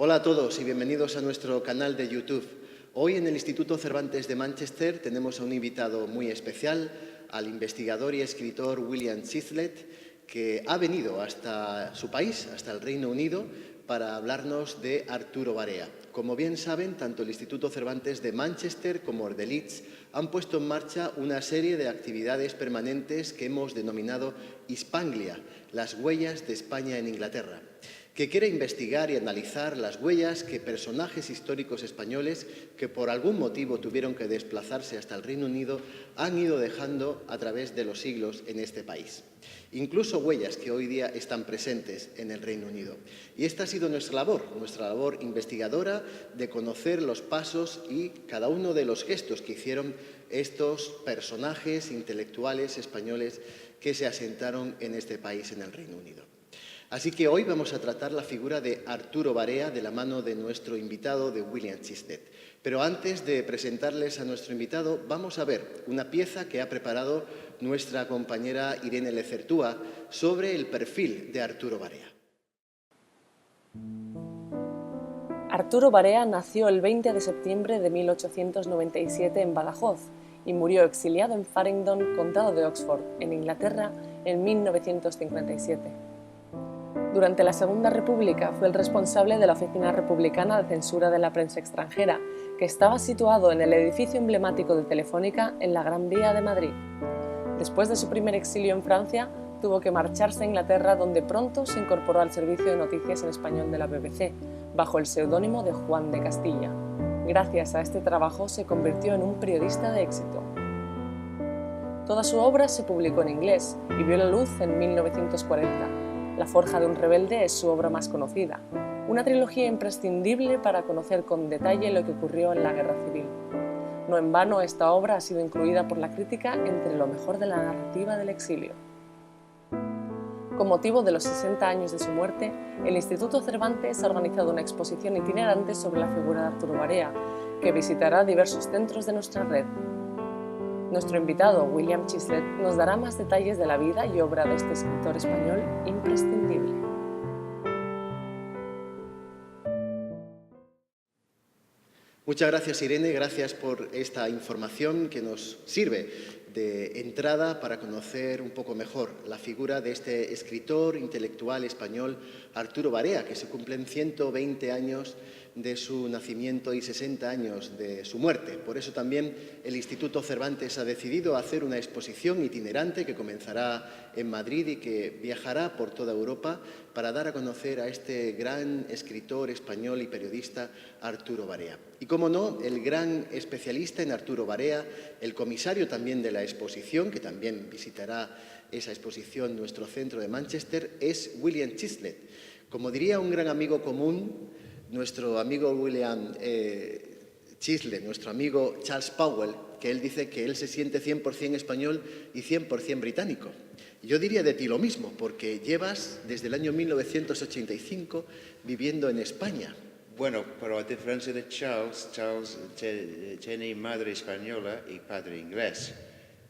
Hola a todos y bienvenidos a nuestro canal de YouTube. Hoy en el Instituto Cervantes de Manchester tenemos a un invitado muy especial, al investigador y escritor William Chislett, que ha venido hasta su país, hasta el Reino Unido, para hablarnos de Arturo Barea. Como bien saben, tanto el Instituto Cervantes de Manchester como el de Leeds han puesto en marcha una serie de actividades permanentes que hemos denominado Hispanglia, las huellas de España en Inglaterra, que quiere investigar y analizar las huellas que personajes históricos españoles que por algún motivo tuvieron que desplazarse hasta el Reino Unido han ido dejando a través de los siglos en este país. Incluso huellas que hoy día están presentes en el Reino Unido. Y esta ha sido nuestra labor investigadora, de conocer los pasos y cada uno de los gestos que hicieron estos personajes intelectuales españoles que se asentaron en este país, en el Reino Unido. Así que hoy vamos a tratar la figura de Arturo Barea de la mano de nuestro invitado, de William Chislett. Pero antes de presentarles a nuestro invitado, vamos a ver una pieza que ha preparado nuestra compañera Irene Lezertúa sobre el perfil de Arturo Barea. Arturo Barea nació el 20 de septiembre de 1897 en Badajoz y murió exiliado en Farringdon, condado de Oxford, en Inglaterra, en 1957. Durante la Segunda República fue el responsable de la Oficina Republicana de Censura de la Prensa Extranjera, que estaba situado en el edificio emblemático de Telefónica en la Gran Vía de Madrid. Después de su primer exilio en Francia, tuvo que marcharse a Inglaterra, donde pronto se incorporó al servicio de noticias en español de la BBC, bajo el seudónimo de Juan de Castilla. Gracias a este trabajo se convirtió en un periodista de éxito. Toda su obra se publicó en inglés y vio la luz en 1940. La forja de un rebelde es su obra más conocida, una trilogía imprescindible para conocer con detalle lo que ocurrió en la Guerra Civil. No en vano, esta obra ha sido incluida por la crítica entre lo mejor de la narrativa del exilio. Con motivo de los 60 años de su muerte, el Instituto Cervantes ha organizado una exposición itinerante sobre la figura de Arturo Barea, que visitará diversos centros de nuestra red. Nuestro invitado, William Chislett, nos dará más detalles de la vida y obra de este escritor español imprescindible. Muchas gracias, Irene, gracias por esta información que nos sirve de entrada para conocer un poco mejor la figura de este escritor intelectual español, Arturo Barea, que se cumplen 120 años de su nacimiento y 60 años de su muerte. Por eso también el Instituto Cervantes ha decidido hacer una exposición itinerante que comenzará en Madrid y que viajará por toda Europa para dar a conocer a este gran escritor español y periodista Arturo Barea. Y, como no, el gran especialista en Arturo Barea, el comisario también de la exposición, que también visitará esa exposición nuestro centro de Manchester, es William Chislett. Como diría un gran amigo común, nuestro amigo William Chislett, nuestro amigo Charles Powell, que él dice que él se siente 100% español y 100% británico. Yo diría de ti lo mismo, porque llevas desde el año 1985 viviendo en España. Bueno, pero a diferencia de Charles tiene madre española y padre inglés.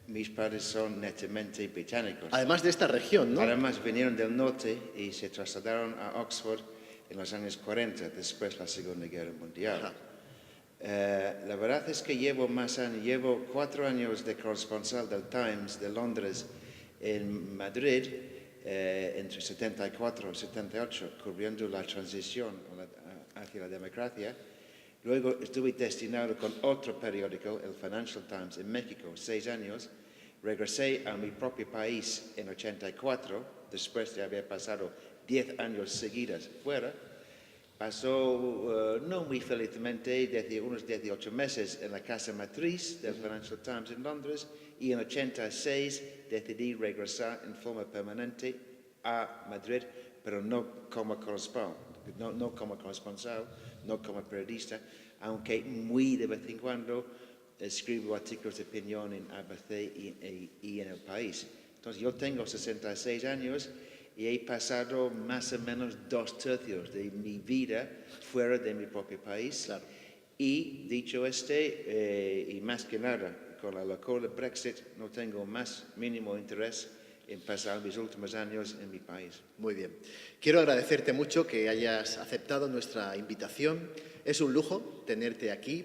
Mis padres son netamente británicos. Además de esta región, ¿no? Además vinieron del norte y se trasladaron a Oxford en los años 40, después de la Segunda Guerra Mundial. La verdad es que llevo 4 años de corresponsal del Times de Londres en Madrid, entre 74 y 78, cubriendo la transición hacia la democracia. Luego estuve destinado con otro periódico, el Financial Times, en México, 6 años. Regresé a mi propio país en 84, después de haber pasado 10 años seguidos fuera. Pasó no muy felizmente unos 18 meses en la casa matriz del Financial Times en Londres, y en 86 decidí regresar en forma permanente a Madrid, pero no como corresponsal, no como periodista, aunque muy de vez en cuando escribo artículos de opinión en ABC y en El País. Entonces, yo tengo 66 años y he pasado más o menos 2/3 de mi vida fuera de mi propio país. Claro. Y dicho y más que nada, con la locura del Brexit, no tengo más mínimo interés en pasar mis últimos años en mi país. Muy bien. Quiero agradecerte mucho que hayas aceptado nuestra invitación. Es un lujo tenerte aquí.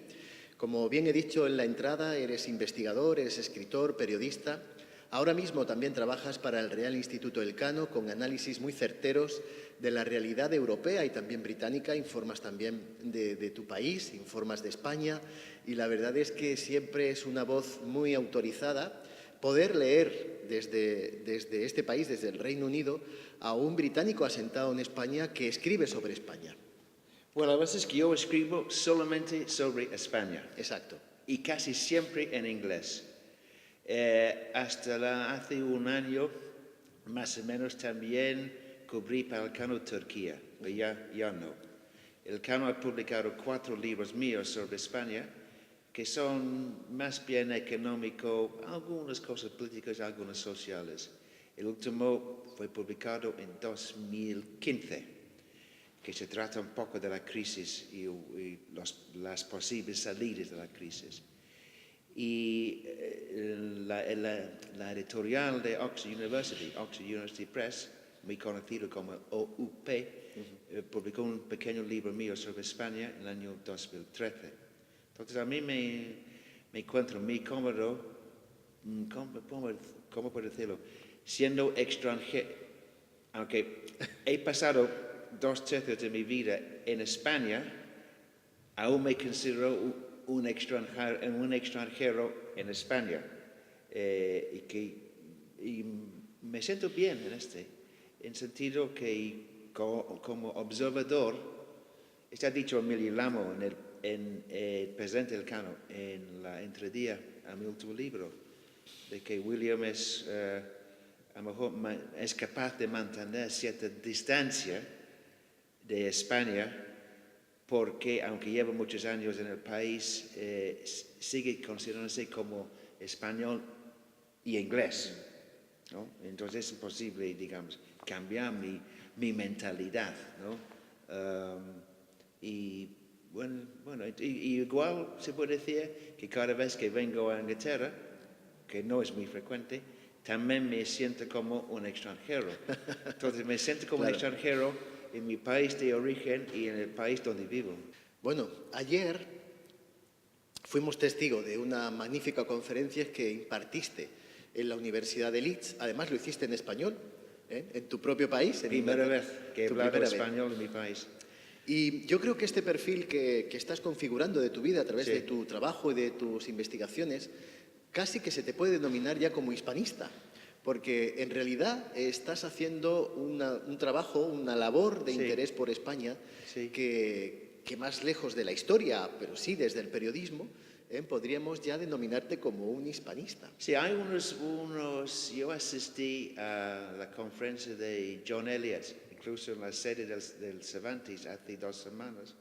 Como bien he dicho en la entrada, eres investigador, eres escritor, periodista. Ahora mismo también trabajas para el Real Instituto Elcano con análisis muy certeros de la realidad europea y también británica. Informas también de tu país, informas de España y la verdad es que siempre es una voz muy autorizada poder leer desde este país, desde el Reino Unido, a un británico asentado en España que escribe sobre España. Bueno, a veces que yo escribo solamente sobre España. Exacto. Y casi siempre en inglés. Hace un año, más o menos, también cubrí para Elcano Turquía, pero ya no. Elcano ha publicado 4 libros míos sobre España, que son más bien económicos, algunas cosas políticas, algunas sociales. El último fue publicado en 2015, que se trata un poco de la crisis y las posibles salidas de la crisis. Y la editorial de Oxford University Press, muy conocido como OUP, publicó un pequeño libro mío sobre España en el año 2013. Entonces a mí me encuentro muy cómodo, ¿cómo puedo decirlo? Siendo extranjero, aunque he pasado 2/3 de mi vida en España, aún me considero un extranjero en España y me siento bien en sentido que como observador, está dicho Emilio Lamo, el presidente del Elcano, en la entradía a mi último libro, de que William a lo mejor es capaz de mantener cierta distancia de España, porque aunque lleva muchos años en el país, sigue considerándose como español y inglés, ¿no? Entonces es imposible, digamos, cambiar mi mentalidad, ¿no? Y igual se puede decir que cada vez que vengo a Inglaterra, que no es muy frecuente, también me siento como un extranjero. Entonces me siento como un extranjero en mi país de origen y en el país donde vivo. Bueno, ayer fuimos testigos de una magnífica conferencia que impartiste en la Universidad de Leeds. Además lo hiciste en español, en tu propio país. Primera vez que he hablado español en mi país. Y yo creo que este perfil que estás configurando de tu vida a través de tu trabajo y de tus investigaciones, casi que se te puede denominar ya como hispanista. Porque en realidad estás haciendo un trabajo, una labor de interés por España que más lejos de la historia, pero sí desde el periodismo, podríamos ya denominarte como un hispanista. Sí, hay yo asistí a la conferencia de John Eliot, incluso en la sede del Cervantes hace 2 semanas,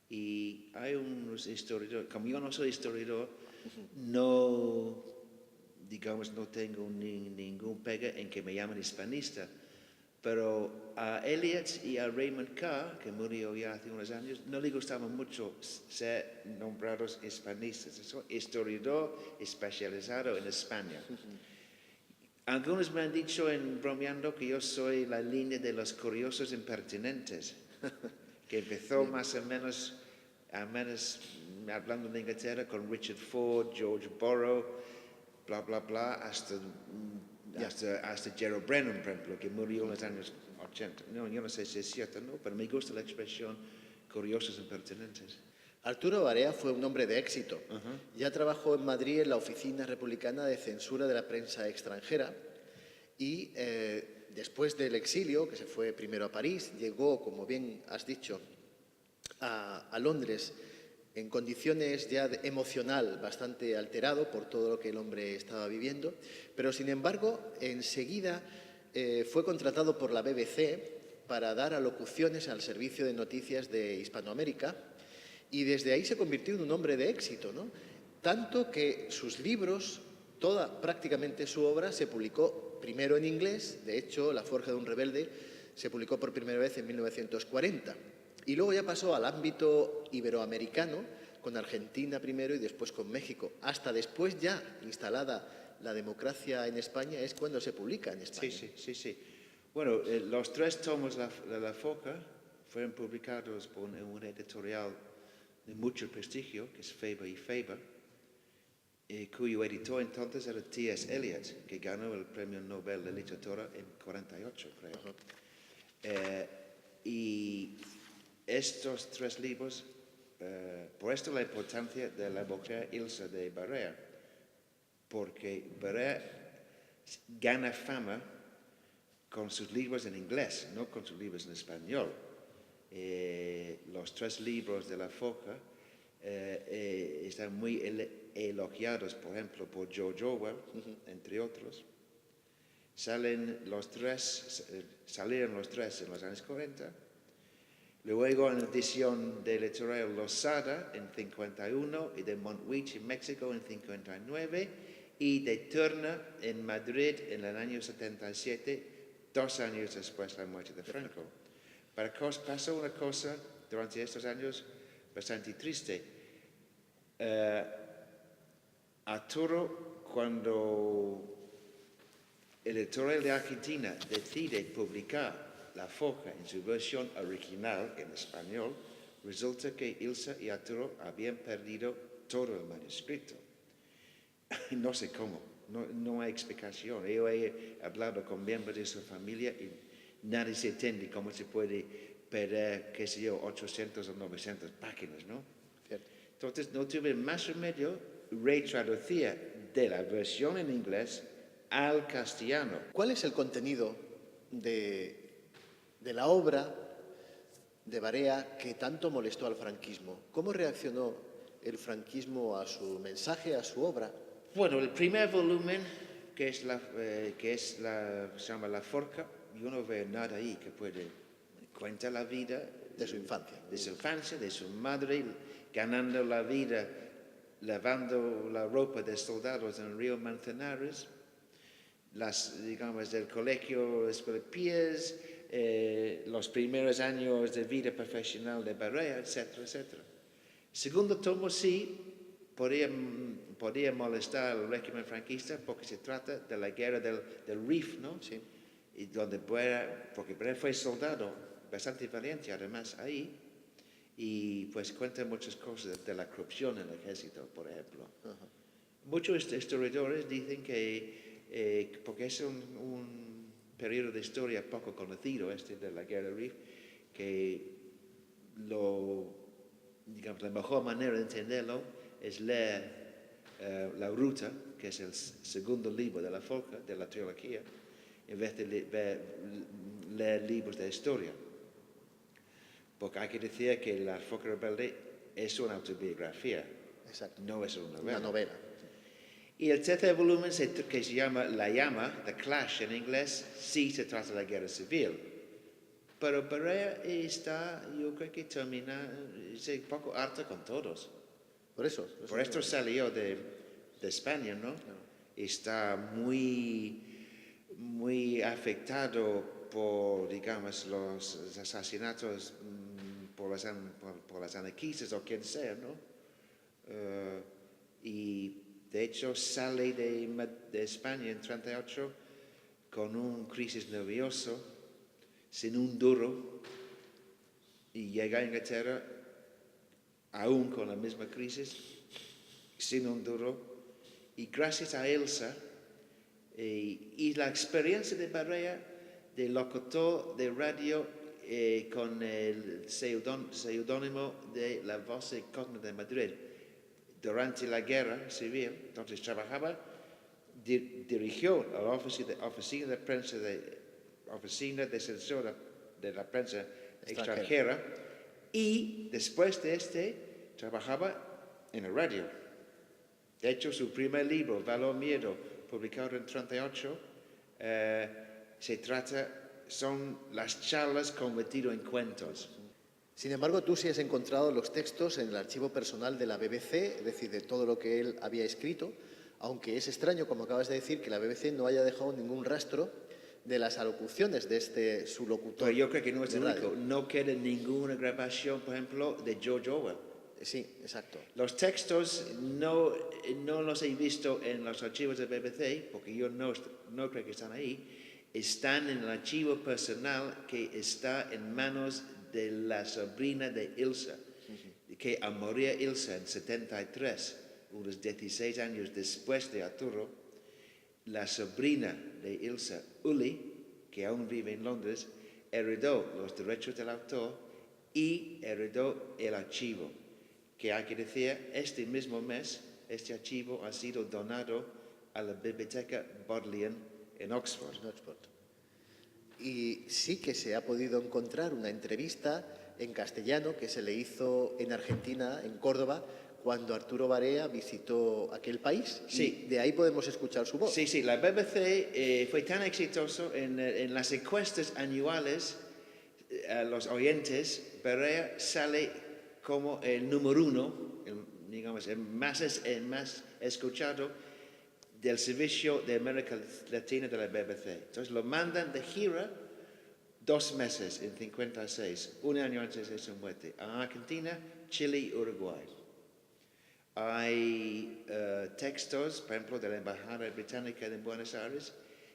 y hay unos historiadores, como yo no soy historiador, digamos, no tengo ningún pega en que me llamen hispanista, pero a Eliot y a Raymond Carr, que murió ya hace unos años, no le gustaba mucho ser nombrados hispanistas. Soy historiador especializado en España. Algunos me han dicho, bromeando, que yo soy la línea de los curiosos impertinentes, que empezó más o menos, hablando de Inglaterra, con Richard Ford, George Borrow, bla, bla, bla, hasta Gerald Brennan, por ejemplo, que murió en los años 80. No, yo no sé si es cierto, ¿no? Pero me gusta la expresión curiosos impertinentes. Arturo Barea fue un hombre de éxito. Ya trabajó en Madrid en la Oficina Republicana de Censura de la Prensa Extranjera y después del exilio, que se fue primero a París, llegó, como bien has dicho, a Londres en condiciones ya emocional bastante alterado por todo lo que el hombre estaba viviendo, pero sin embargo enseguida fue contratado por la BBC para dar alocuciones al servicio de noticias de Hispanoamérica y desde ahí se convirtió en un hombre de éxito, ¿no? Tanto que sus libros, prácticamente su obra se publicó primero en inglés, de hecho La Forja de un Rebelde se publicó por primera vez en 1940. Y luego ya pasó al ámbito iberoamericano, con Argentina primero y después con México, hasta después ya instalada la democracia en España es cuando se publica en España. Sí. Bueno, los 3 tomos de la Foca fueron publicados por un editorial de mucho prestigio, que es Faber y Faber, cuyo editor entonces era T.S. Eliot, que ganó el Premio Nobel de Literatura en 48, creo. Y estos 3 libros, por esto la importancia de la mujer Ilse de Barea, porque Barea gana fama con sus libros en inglés, no con sus libros en español. Los 3 libros de la Foca están muy elogiados, por ejemplo, por George Orwell, entre otros. Salieron los 3 en los años 40. Luego en la edición de editorial Losada en 51 y de Montjuich en México en 59 y de Turner en Madrid en el año 77, 2 años después de la muerte de Franco. Pero pasó una cosa durante estos años bastante triste. Arturo, cuando el editorial de Argentina decide publicar La Foca en su versión original en español, resulta que Ilse y Arturo habían perdido todo el manuscrito. No sé cómo, no hay explicación. Yo he hablado con miembros de su familia y nadie se entiende cómo se puede perder, qué sé yo, 800 o 900 páginas, ¿no? Cierto. Entonces no tuve más remedio retraducir de la versión en inglés al castellano. ¿Cuál es el contenido de la obra de Barea que tanto molestó al franquismo? ¿Cómo reaccionó el franquismo a su mensaje, a su obra? Bueno, el primer volumen, que se llama La Forca, yo no veo nada ahí que cuenta la vida De su infancia. De su infancia, de su madre, ganando la vida, lavando la ropa de soldados en el río Manzanares, digamos, del colegio Escuela Pies, los primeros años de vida profesional de Barea, etcétera, etcétera. Segundo tomo sí podía molestar al régimen franquista porque se trata de la guerra del Rif, ¿no? Sí. Y porque Barea fue soldado bastante valiente además ahí, y pues cuenta muchas cosas de la corrupción en el ejército, por ejemplo. Muchos historiadores dicen que, porque es un periodo de historia poco conocido de la guerra del Rif, que digamos, la mejor manera de entenderlo es leer La Ruta, que es el segundo libro de la Foca, de la trilogía, en vez de leer libros de historia. Porque hay que decir que La Foca Rebelde es una autobiografía. Exacto. No es una novela. Una novela. Y el tercer volumen, que se llama La Llama, The Clash en inglés, sí se trata de la guerra civil. Pero Barea yo creo que termina, un poco harta con todos. Por eso. Por esto salió de España, ¿no? Claro. Está muy afectado por, digamos, los asesinatos por las anarquistas o quien sea, ¿no? Y de hecho sale de España en 38 con un crisis nervioso, sin un duro, y llega a Inglaterra aún con la misma crisis, sin un duro, y gracias a Elsa y la experiencia de Barea de locutor de radio con el seudónimo de La Voz Cósmica de Madrid durante la guerra civil. Entonces dirigió a la oficina de censura de la prensa extranjera, y después de trabajaba en la radio. De hecho, su primer libro, Valor Miedo, publicado en 38, son las charlas convertidas en cuentos. Sin embargo, tú sí has encontrado los textos en el archivo personal de la BBC, es decir, de todo lo que él había escrito, aunque es extraño, como acabas de decir, que la BBC no haya dejado ningún rastro de las alocuciones de su locutor. Pero yo creo que no es el único. No queda ninguna grabación, por ejemplo, de George Orwell. Sí, exacto. Los textos no los he visto en los archivos de BBC, porque yo no creo que están ahí. Están en el archivo personal que está en manos de la sobrina de Ilse, que al morir Ilse en 73, unos 16 años después de Arturo, la sobrina de Ilse, Uli, que aún vive en Londres, heredó los derechos del autor y heredó el archivo, que hay que decir, este mismo mes, este archivo ha sido donado a la Biblioteca Bodleian en Oxford. En Oxford. Y sí que se ha podido encontrar una entrevista en castellano que se le hizo en Argentina, en Córdoba, cuando Arturo Barea visitó aquel país. Sí. Y de ahí podemos escuchar su voz. Sí, sí, la BBC fue tan exitoso en las encuestas anuales a los oyentes. Barea sale como el número uno, digamos, el más escuchado del servicio de América Latina de la BBC. Entonces lo mandan de gira 2 meses en 56, un año antes de su muerte, a Argentina, Chile y Uruguay. Hay textos, por ejemplo, de la Embajada Británica en Buenos Aires,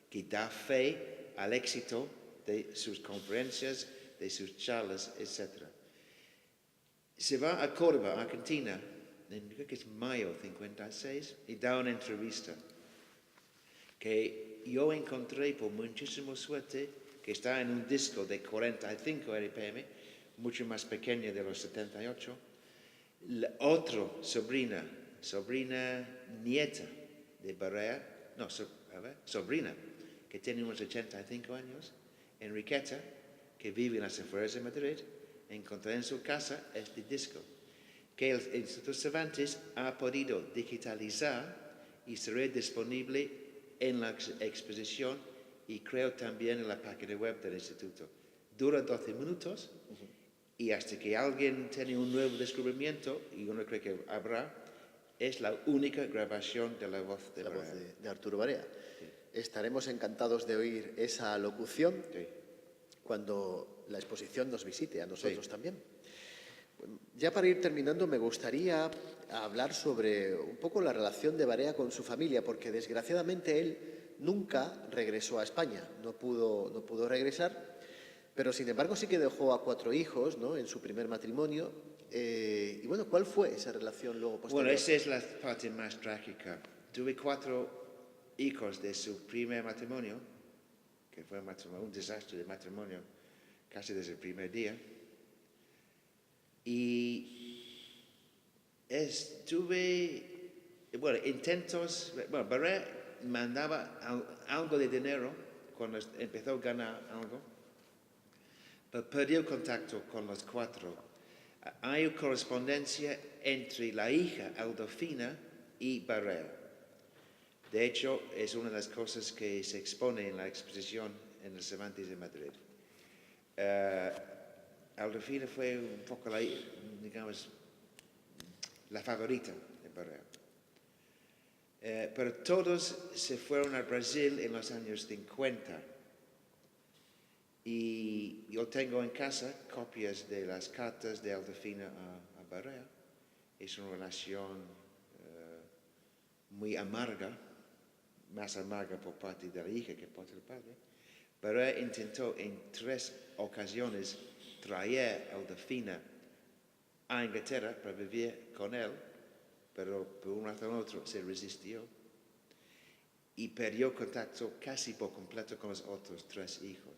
que da fe al éxito de sus conferencias, de sus charlas, etc. Se va a Córdoba, Argentina, creo que es mayo de 56, y da una entrevista que yo encontré por muchísima suerte, que está en un disco de 45 RPM, mucho más pequeño de los 78. La otra sobrina nieta de Barea, sobrina, que tiene unos 85 años, Enriqueta, que vive en las afueras de Madrid, encontré en su casa este disco, que el Instituto Cervantes ha podido digitalizar y será disponible en la exposición y creo también en la página web del Instituto. Dura 12 minutos y hasta que alguien tiene un nuevo descubrimiento, y yo no creo que habrá, es la única grabación de la voz de Barea. De Arturo Barea. Sí. Estaremos encantados de oír esa locución cuando la exposición nos visite, a nosotros también. Ya para ir terminando, me gustaría hablar sobre un poco la relación de Barea con su familia, porque desgraciadamente él nunca regresó a España, no pudo regresar, pero sin embargo sí que dejó a 4 hijos, ¿no?, en su primer matrimonio. Y bueno, ¿cuál fue esa relación luego posterior? Bueno, esa es la parte más trágica. Tuve 4 hijos de su primer matrimonio, que fue un desastre de matrimonio casi desde el primer día. Y tuve intentos. Barea mandaba algo de dinero cuando empezó a ganar algo, pero perdió contacto con los 4. Hay correspondencia entre la hija Adolfina y Barea. De hecho, es una de las cosas que se expone en la exposición en el Cervantes de Madrid. Adolfina fue un poco la favorita de Barea. Pero todos se fueron a Brasil en los años 50. Y yo tengo en casa copias de las cartas de Adolfina a Barea. Es una relación muy amarga, más amarga por parte de la hija que por el padre. Barea intentó en 3 ocasiones traer a Adolfina a Inglaterra para vivir con él, pero por una razón u otra se resistió y perdió contacto casi por completo con los otros 3 hijos.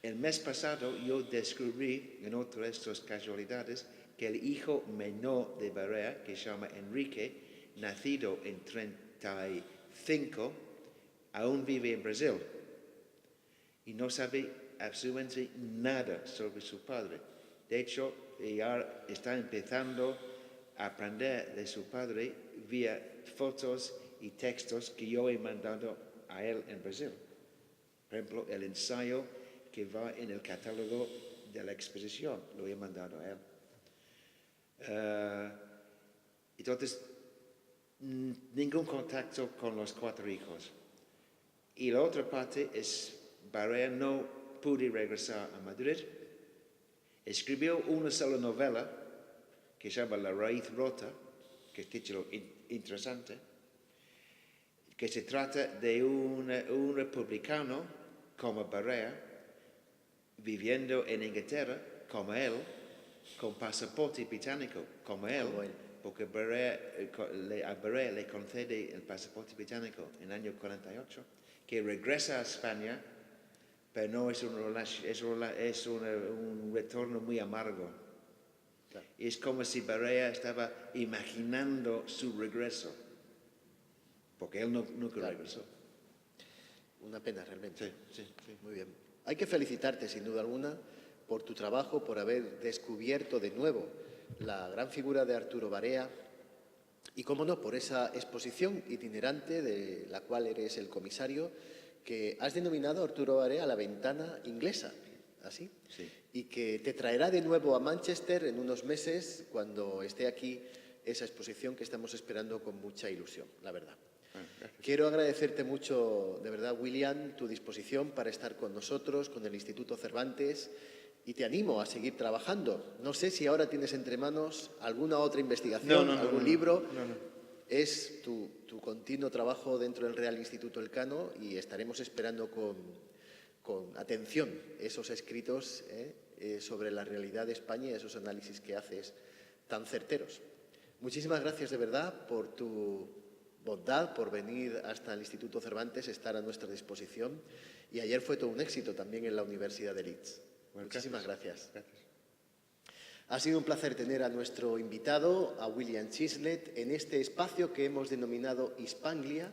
El mes pasado yo descubrí en otra de estas casualidades que el hijo menor de Barea, que se llama Enrique, nacido en 35, aún vive en Brasil y no sabe absolutamente nada sobre su padre. De hecho, ya está empezando a aprender de su padre vía fotos y textos que yo he mandado a él en Brasil. Por ejemplo, el ensayo que va en el catálogo de la exposición, lo he mandado a él. Entonces, ningún contacto con los 4 hijos. Y la otra parte es, Barea no pudo regresar a Madrid. Escribió una sola novela, que que se llama La raíz rota, que es título interesante, que se trata de un republicano como Barea, viviendo en Inglaterra como él, con pasaporte británico como él, porque a Barea le concede el pasaporte británico en el año 48, que regresa a España, pero no es un retorno muy amargo. Claro. Es como si Barea estaba imaginando su regreso, porque él nunca regresó. Una pena realmente. Sí. Muy bien. Hay que felicitarte, sin duda alguna, por tu trabajo, por haber descubierto de nuevo la gran figura de Arturo Barea y, cómo no, por esa exposición itinerante de la cual eres el comisario, que has denominado Arturo Barea la ventana inglesa, ¿así? Sí. Y que te traerá de nuevo a Manchester en unos meses, cuando esté aquí esa exposición que estamos esperando con mucha ilusión, la verdad. Quiero agradecerte mucho, de verdad, William, tu disposición para estar con nosotros, con el Instituto Cervantes, y te animo a seguir trabajando. No sé si ahora tienes entre manos alguna otra investigación, algún libro. No. Es tu continuo trabajo dentro del Real Instituto Elcano y estaremos esperando con atención esos escritos sobre la realidad de España y esos análisis que haces tan certeros. Muchísimas gracias de verdad por tu bondad, por venir hasta el Instituto Cervantes, estar a nuestra disposición. Y ayer fue todo un éxito también en la Universidad de Leeds. Muchísimas gracias. Ha sido un placer tener a nuestro invitado, a William Chislett, en este espacio que hemos denominado Hispanglia,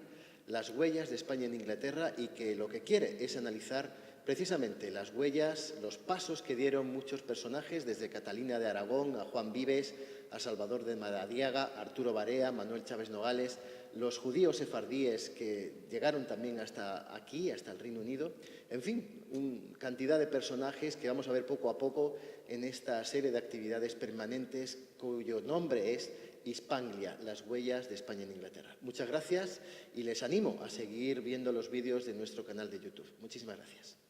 las huellas de España en Inglaterra, y que lo que quiere es analizar precisamente las huellas, los pasos que dieron muchos personajes, desde Catalina de Aragón a Juan Vives, a Salvador de Madariaga, Arturo Barea, Manuel Chávez Nogales, los judíos sefardíes que llegaron también hasta aquí, hasta el Reino Unido. En fin, cantidad de personajes que vamos a ver poco a poco en esta serie de actividades permanentes cuyo nombre es Hispanglia, las huellas de España en Inglaterra. Muchas gracias y les animo a seguir viendo los vídeos de nuestro canal de YouTube. Muchísimas gracias.